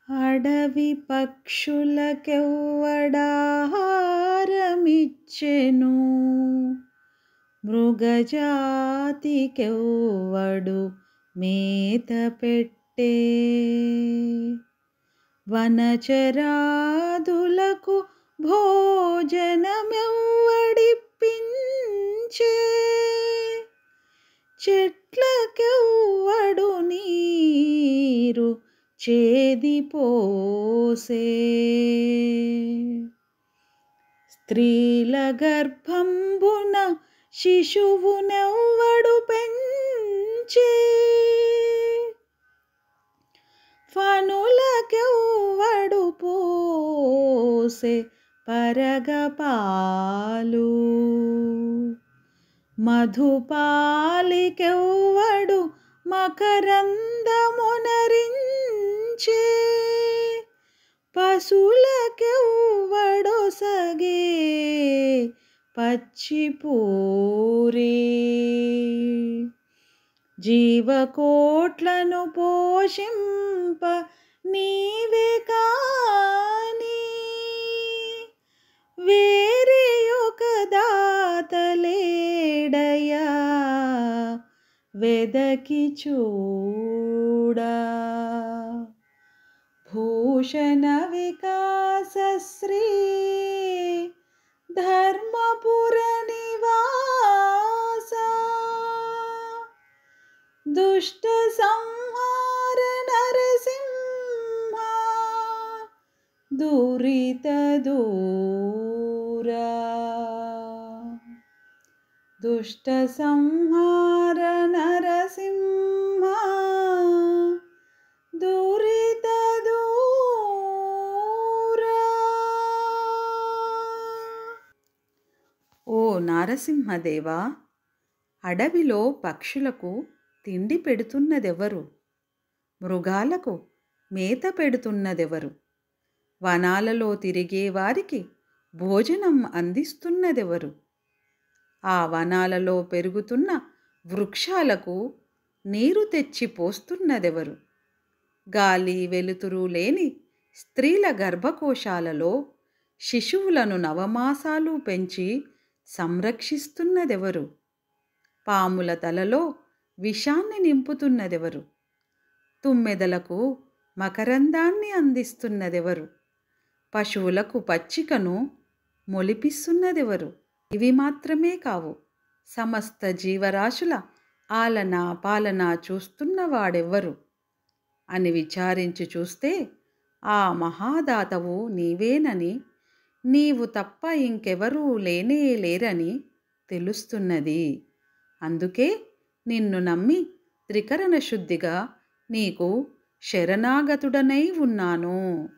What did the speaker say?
అడవి పక్షులకెవ్వడాహారమిచ్చెను, మృగజాతికెవ్వడు మేత పెట్టే. వనచరాదులకు భోజనమెవ్వడిప్పించే, చెట్లకెవ్వడు నీరు చేదిపోసే. స్త్రీల గర్భంబున శిశువునెవ్వడు పెంచే, ఫనులకెవ్వడు పోసే పరగపాలు. మధుపాలికెవ్వడు మకరందమునరించే, పశులకెవ్వడొసగే పచ్చిపూరి. జీవకోట్లను పోషింప నీవే కాని, వేరే ఒక దాతలేడయా వెదకి చూడా. భూషణ వికాసశ్రీ ధర్మపుర నివాస, దుష్ట సంహార నరసింహ దురిత దూరా. దుష్ట సంహార నరసింహ దురిత దూరా. ఓ నారసింహదేవా, అడవిలో పక్షులకు తిండి పెడుతున్నదెవరు? మృగాలకు మేత పెడుతున్నదెవరు? వనాలలో తిరిగే వారికి భోజనం అందిస్తున్నదెవరు? ఆ వనాలలో పెరుగుతున్న వృక్షాలకు నీరు తెచ్చి పోస్తున్నదెవరు? గాలి వెలుతురు లేని స్త్రీల గర్భకోశాలలో శిశువులను నవమాసాలు పెంచి సంరక్షిస్తున్నదెవరు? పాముల తలలో విషాన్ని నింపుతున్నదెవరు? తుమ్మెదలకు మకరందాన్ని అందిస్తున్నదెవరు? పశువులకు పచ్చికను మొలిపిస్తున్నదెవరు? ఇవి మాత్రమే కావు, సమస్త జీవరాశుల ఆలన పాలన చూస్తున్నవాడెవ్వరు అని విచారించి చూస్తే ఆ మహాదాతవు నీవేనని, నీవు తప్ప ఇంకెవరూ లేనే లేరని తెలుస్తున్నది. అందుకే నిన్ను నమ్మి త్రికరణ శుద్ధిగా నీకు శరణాగతుడనై ఉన్నాను.